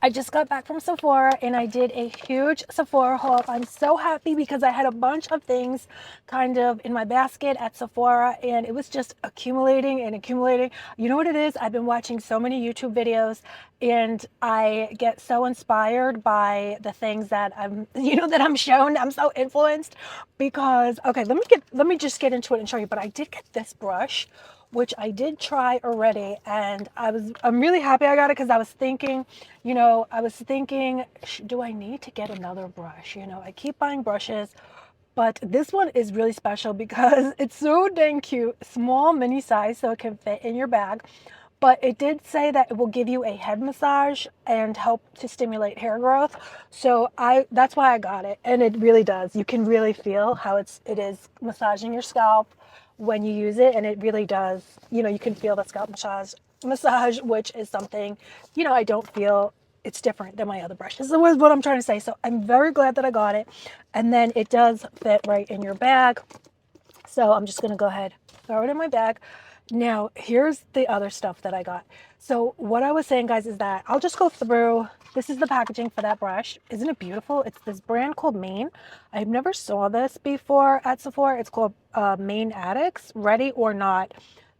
I just got back from Sephora and I did a huge Sephora haul. I'm so happy because I had a bunch of things kind of in my basket at Sephora and it was just accumulating and accumulating. You know what it is? I've been watching so many YouTube videos and I get so inspired by the things that that I'm shown. I'm so influenced because, okay, let me just get into it and show you. But I did get this brush, which I did try already, and I'm really happy I got it because I was thinking, do I need to get another brush? I keep buying brushes, but this one is really special because it's so dang cute, small mini size, so it can fit in your bag. But it did say that it will give you a head massage and help to stimulate hair growth. So that's why I got it, and it really does. You can really feel how it is massaging your scalp when you use it, and it really does. You can feel the scalp massage, which is something, I don't feel. It's different than my other brushes. That was what I'm trying to say. So I'm very glad that I got it. And then it does fit right in your bag. So I'm just going to go ahead, throw it in my bag. Now, here's the other stuff that I got. So what I was saying, guys, is that I'll just go through. This is the packaging for that brush. Isn't it beautiful? It's this brand called Maine. I've never saw this before at Sephora. It's called Maine Addicts, Ready or Not.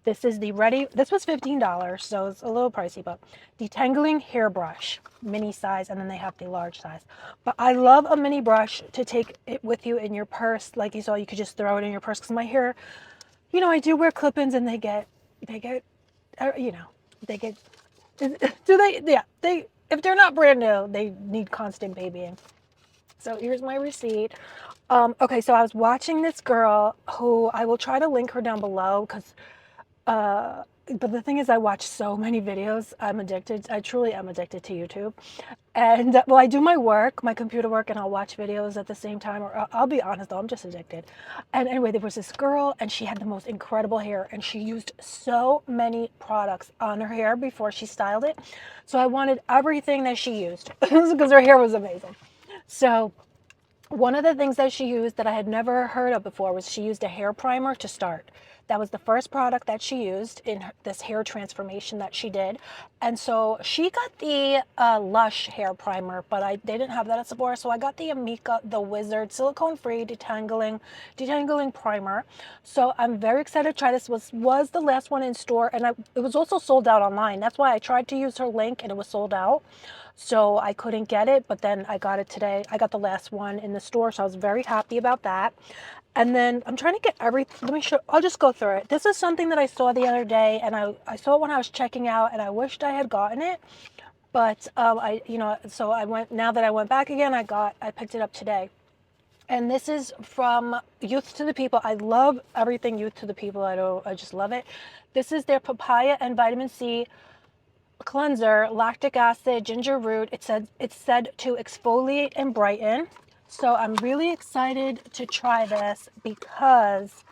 This is the Ready. This was $15, so it's a little pricey, but detangling hairbrush, mini size, and then they have the large size. But I love a mini brush to take it with you in your purse. Like you saw, you could just throw it in your purse because my hair, I do wear clip-ins and they get, you know, they get, do they, yeah, if they're not brand new, they need constant babying. So here's my receipt. Okay, so I was watching this girl who I will try to link her down below because but the thing is, I watch so many videos. I'm addicted. I truly am addicted to YouTube. And well, I do my work, my computer work, and I'll watch videos at the same time. Or I'll be honest, though, I'm just addicted. And anyway, there was this girl, and she had the most incredible hair, and she used so many products on her hair before she styled it. So I wanted everything that she used because her hair was amazing. So one of the things that she used that I had never heard of before was she used a hair primer to start. That was the first product that she used in this hair transformation that she did. And so she got the Lush hair primer, but they didn't have that at Sephora. So I got the Amika, the Wizard silicone-free detangling primer. So I'm very excited to try this. Was the last one in store, and it was also sold out online. That's why I tried to use her link and it was sold out. So I couldn't get it, but then I got it today. I got the last one in the store, so I was very happy about that. And then I'm trying to get everything. Let me show. I'll just go through it. This is something that I saw the other day, and I saw it when I was checking out, and I wished I had gotten it. But so I went. Now that I went back again, I picked it up today. And this is from Youth to the People. I love everything Youth to the People. I just love it. This is their papaya and vitamin C cleanser, lactic acid, ginger root. It's said to exfoliate and brighten. So I'm really excited to try this because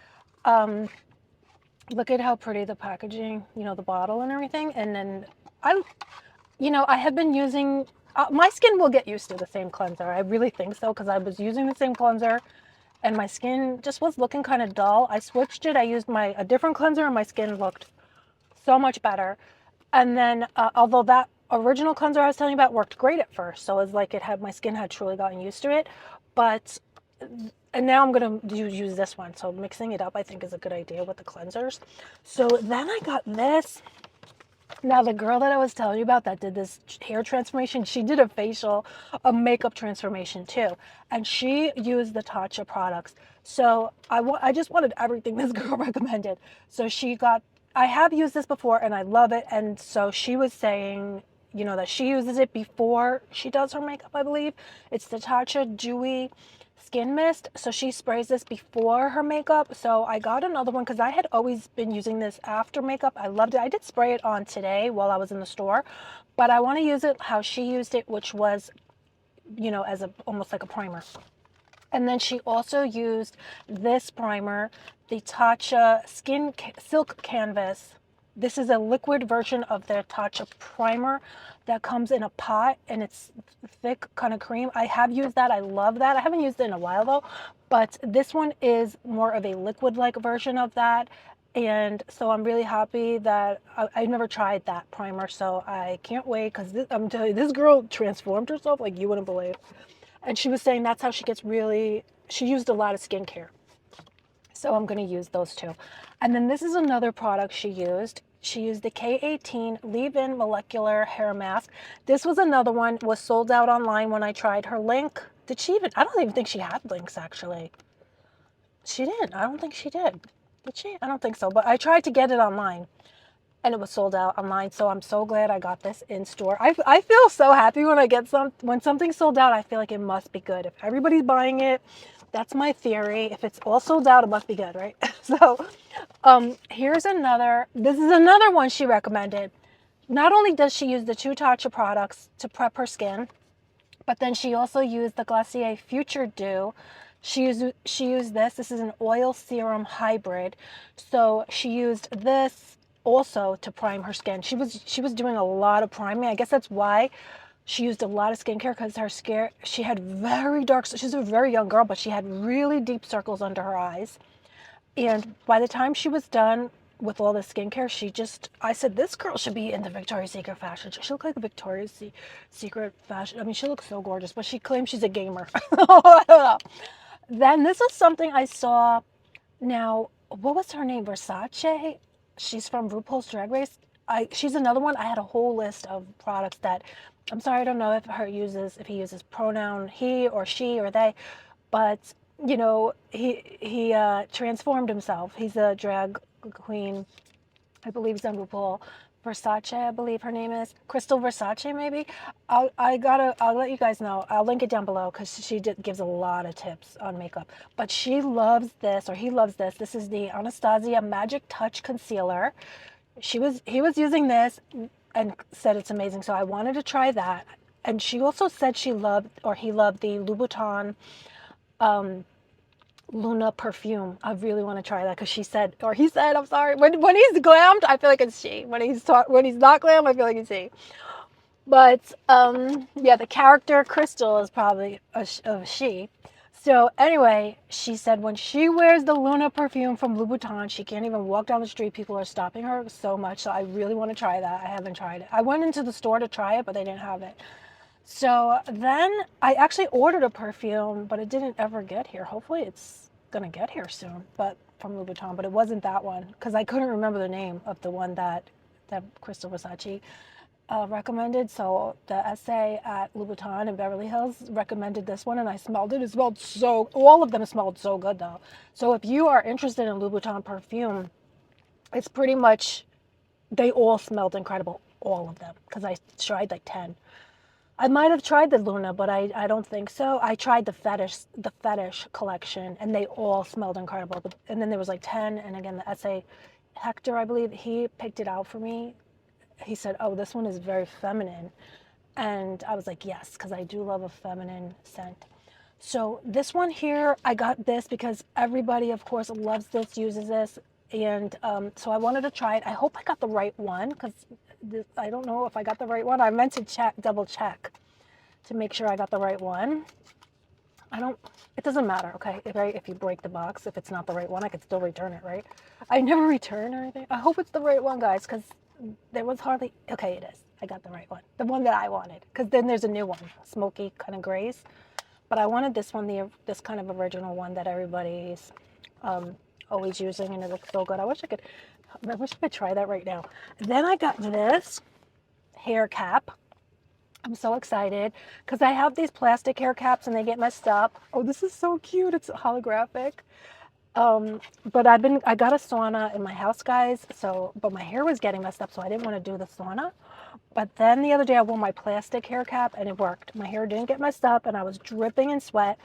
look at how pretty the packaging, the bottle and everything. And then I have been using, my skin will get used to the same cleanser. I really think so because I was using the same cleanser and my skin just was looking kind of dull. I switched it. I used a different cleanser and my skin looked so much better. And then, although that original cleanser I was telling you about worked great at first, so it was like my skin had truly gotten used to it. And now I'm gonna use this one. So mixing it up, I think, is a good idea with the cleansers. So then I got this. Now the girl that I was telling you about that did this hair transformation, she did a makeup transformation too, and she used the Tatcha products. So I just wanted everything this girl recommended. So I have used this before and I love it, and so she was saying, that she uses it before she does her makeup, I believe. It's the Tatcha Dewy Skin Mist. So she sprays this before her makeup. So I got another one because I had always been using this after makeup. I loved it. I did spray it on today while I was in the store, but I want to use it how she used it, which was, as almost like a primer. And then she also used this primer, the Tatcha Silk Canvas. This is a liquid version of their Tatcha primer that comes in a pot, and it's thick kind of cream. I have used that. I love that. I haven't used it in a while though, but this one is more of a liquid-like version of that. And so I'm really happy that I never tried that primer, so I can't wait, because I'm telling you, this girl transformed herself like you wouldn't believe. And she was saying that's how she gets really, she used a lot of skincare. So I'm going to use those two. And then this is another product she used. She used the K18 Leave-In Molecular Hair Mask. This was another one, was sold out online when I tried her link. Did she even, I don't even think she had links actually. She didn't. I don't think she did. Did she? I don't think so. But I tried to get it online and it was sold out online. So I'm so glad I got this in store. I feel so happy when I get when something's sold out. I feel like it must be good. If everybody's buying it, that's my theory. If it's all sold out, it must be good, right? So here's another. This is another one she recommended. Not only does she use the two Tatcha products to prep her skin, but then she also used the Glossier Future Dew. She used this. This is an oil serum hybrid. So she used this also to prime her skin. She was doing a lot of priming. I guess that's why she used a lot of skincare, because her skin, she had very dark, she's a very young girl, but she had really deep circles under her eyes. And by the time she was done with all the skincare, I said, this girl should be in the Victoria's Secret fashion. She looked like a Victoria's Secret fashion. I mean, she looks so gorgeous, but she claims she's a gamer. I don't know. Then this is something I saw. Now, what was her name? Versace? She's from RuPaul's Drag Race. She's another one. I had a whole list of products that, I'm sorry, I don't know if he uses pronoun he or she or they, but he transformed himself. He's a drag queen. I believe he's on RuPaul. Versace, I believe her name is Crystal Versace, maybe. I'll let you guys know. I'll link it down below, because gives a lot of tips on makeup. But she loves this, or he loves this. This is the Anastasia Magic Touch Concealer. He was using this and said it's amazing, so I wanted to try that. And she also said he loved the Louboutin Luna perfume. I really want to try that, because she said, or he said, I'm sorry, when he's glammed, I feel like it's she. When he's not glammed, I feel like it's he. But yeah, the character Crystal is probably a she. So anyway, she said when she wears the Luna perfume from Louboutin, she can't even walk down the street. People are stopping her so much. So I really want to try that. I haven't tried it. I went into the store to try it, but they didn't have it. So then I actually ordered a perfume, but it didn't ever get here. Hopefully it's going to get here soon, but from Louboutin, but it wasn't that one, because I couldn't remember the name of the one that Crystal Versace recommended. So the essay at Louboutin in Beverly Hills recommended this one, and I smelled it. It smelled all of them smelled so good though. So if you are interested in Louboutin perfume, it's pretty much, they all smelled incredible, all of them, because I tried like 10. I might have tried the Luna, but I don't think so. I tried the fetish collection, and they all smelled incredible. And then there was like 10, and again, the essay, Hector, I believe, he picked it out for me. He said, oh, this one is very feminine. And I was like, yes, because I do love a feminine scent. So this one here, I got this because everybody, of course, loves this, uses this. And so I wanted to try it. I hope I got the right one, because I don't know if I got the right one. I meant to double check to make sure I got the right one. It doesn't matter, okay? Right? If you break the box, if it's not the right one, I could still return it, right? I never return or anything. I hope it's the right one, guys, because there was hardly, okay, it is. I got the right one. The one that I wanted, because then there's a new one, smoky kind of grays. But I wanted this one, this kind of original one that everybody's always using, and it looks so good. I wish I could try that right now. Then I got this hair cap. I'm so excited because I have these plastic hair caps and they get messed up. Oh, this is so cute. It's holographic. But I got a sauna in my house, guys. But my hair was getting messed up, so I didn't want to do the sauna. But then the other day I wore my plastic hair cap and it worked. My hair didn't get messed up and I was dripping in sweat,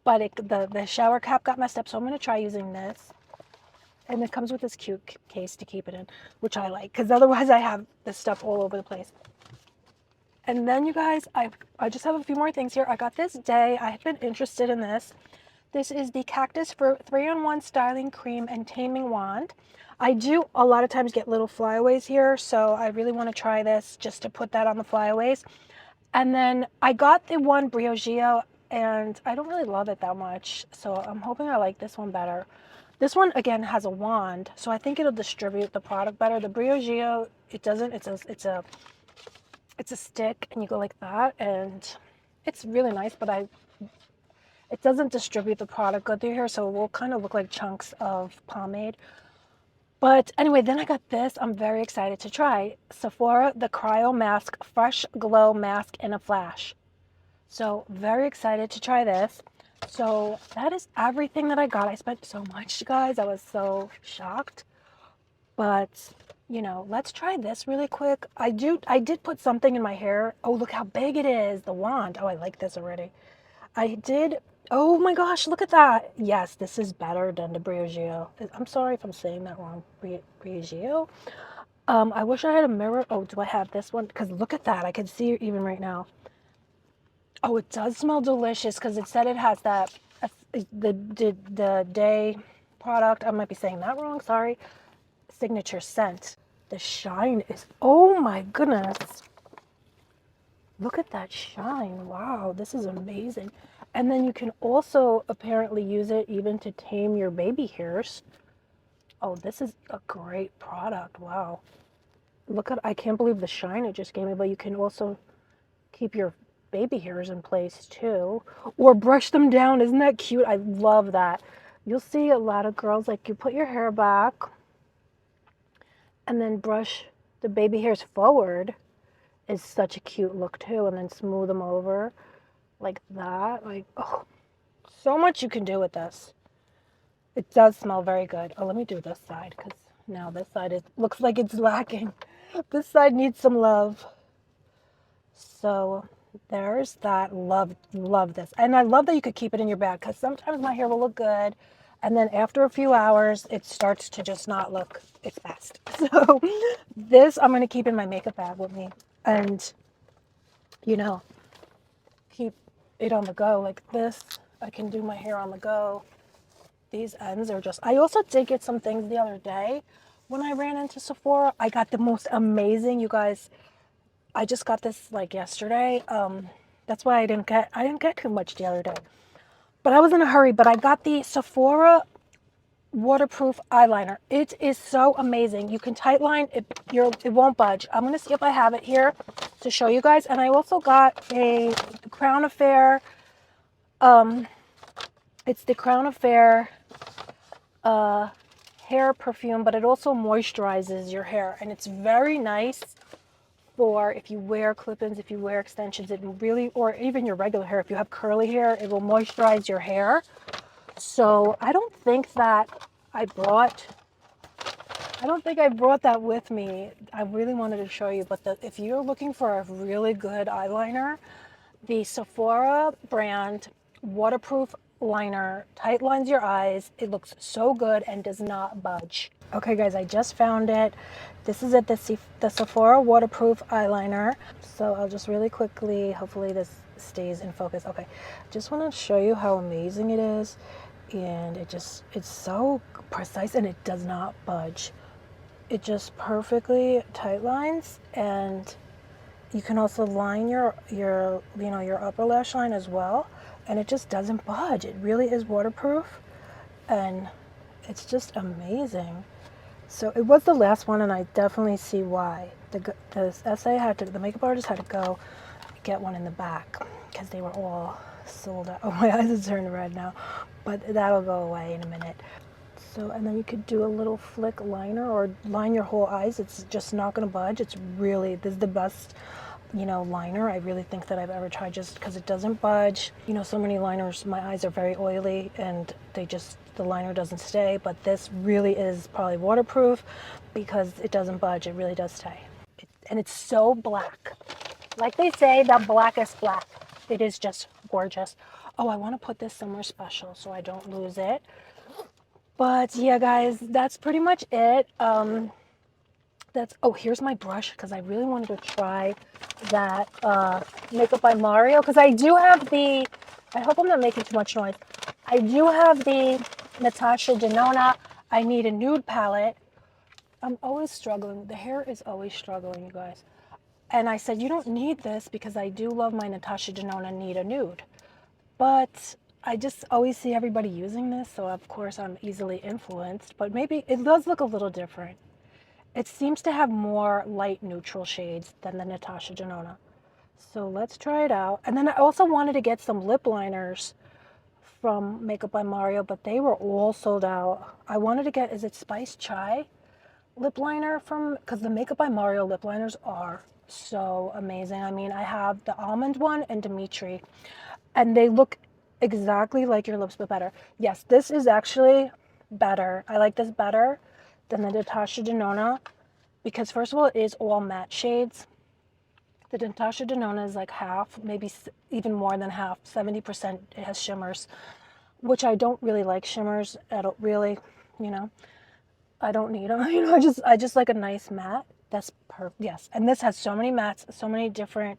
but the shower cap got messed up. So I'm going to try using this. And it comes with this cute case to keep it in, which I like, because otherwise I have this stuff all over the place. And then you guys, I just have a few more things here. I got this day. I have been interested in this. This is the Cactus Fruit 3-in-1 Styling Cream and Taming Wand. I do a lot of times get little flyaways here, so I really want to try this just to put that on the flyaways. And then I got the one Briogeo, and I don't really love it that much, so I'm hoping I like this one better. This one again has a wand, so I think it'll distribute the product better. The Briogeo, it doesn't. It's a stick, and you go like that, and it's really nice. But it doesn't distribute the product good through here, so it will kind of look like chunks of pomade. But anyway, then I got this. I'm very excited to try Sephora the Cryo Mask Fresh Glow Mask in a Flash. So very excited to try this. So that is everything that I got. I spent so much, guys. I was so shocked. But, you know, let's try this really quick. I did put something in my hair. Oh, look how big it is. The wand. Oh, I like this already. I did. Oh my gosh, look at that. Yes, this is better than the Briogeo. I'm sorry if I'm saying that wrong. Briogeo. I wish I had a mirror. Oh, do I have this one? Because look at that. I can see it even right now. Oh, it does smell delicious because it said it has that the day product. I might be saying that wrong. Sorry. Signature scent. The shine is, oh my goodness. Look at that shine. Wow, this is amazing. And then you can also apparently use it even to tame your baby hairs. Oh, this is a great product. Wow. Look at, I can't believe the shine it just gave me, but you can also keep your baby hairs in place too, or brush them down. Isn't that cute? I love that. You'll see a lot of girls, like, you put your hair back and then brush the baby hairs forward. Is such a cute look too, and then smooth them over like that. Like, oh, so much you can do with this. It does smell very good. Oh, let me do this side, because now this side looks like it's lacking. This side needs some love. So there's that. Love this. And I love that you could keep it in your bag, because sometimes my hair will look good, and then after a few hours it starts to just not look its best. So this I'm going to keep in my makeup bag with me, and you know, keep it on the go like this. I can do my hair on the go. These ends are just, I also did get some things the other day when I ran into Sephora. I got the most amazing, you guys, I just got this like yesterday. That's why I didn't get too much the other day, but I was in a hurry. But I got the Sephora waterproof eyeliner. It is so amazing. You can tightline it, it won't budge. I'm gonna see if I have it here to show you guys. And I also got a Crown Affair. It's the Crown Affair hair perfume, but it also moisturizes your hair, and it's very nice for if you wear clip-ins, if you wear extensions. It really, or even your regular hair, if you have curly hair, it will moisturize your hair. So I don't think I brought that with me. I really wanted to show you, but if you're looking for a really good eyeliner, the Sephora brand waterproof liner tight lines your eyes. It looks so good and does not budge. Okay guys, I just found it. This is the Sephora waterproof eyeliner. So I'll just really quickly, hopefully this stays in focus. Okay, just want to show you how amazing it is. And it's so precise, and it does not budge. It just perfectly tight lines, and you can also line your upper lash line as well, and it just doesn't budge. It really is waterproof, and it's just amazing. So it was the last one, and I definitely see why. The makeup artist had to go get one in the back because they were all sold out. Oh, my eyes are turning red now, but that'll go away in a minute. So, and then you could do a little flick liner or line your whole eyes. It's just not going to budge. This is the best, liner I really think that I've ever tried, just because it doesn't budge. So many liners, my eyes are very oily and the liner doesn't stay, but this really is probably waterproof because it doesn't budge. It really does stay. And it's so black. Like they say, the blackest black. It is just gorgeous. Oh, I want to put this somewhere special so I don't lose it. But yeah, guys, that's pretty much it. Oh, here's my brush, because I really wanted to try that Makeup by Mario, because I do have I hope I'm not making too much noise. I do have the Natasha Denona I Need a Nude palette. I'm always struggling. The hair is always struggling, you guys. And I said, you don't need this, because I do love my Natasha Denona Need a Nude. But I just always see everybody using this, so of course I'm easily influenced, but maybe it does look a little different. It seems to have more light neutral shades than the Natasha Denona. So let's try it out. And then I also wanted to get some lip liners from Makeup by Mario, but they were all sold out. I wanted to get, is it Spice Chai lip liner from, because the Makeup by Mario lip liners are so amazing. I mean, I have the almond one and Dimitri, and they look exactly like your lips, but better. Yes, this is actually better. I like this better than the Natasha Denona because first of all, it is all matte shades. The Natasha Denona is like half, maybe even more than half, 70% it has shimmers, which I don't really like shimmers. I don't really, you know, I don't need them. You know, I just like a nice matte. That's perfect. Yes, and this has so many mattes, so many different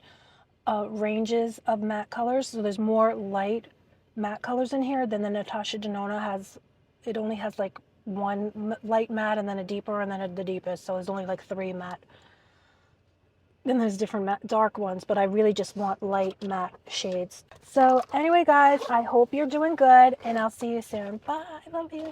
ranges of matte colors. So there's more light matte colors in here than the Natasha Denona has. It only has like one light matte and then a deeper and then the deepest. So there's only like 3 matte. Then there's different matte, dark ones, but I really just want light matte shades. So anyway, guys, I hope you're doing good and I'll see you soon. Bye. I love you.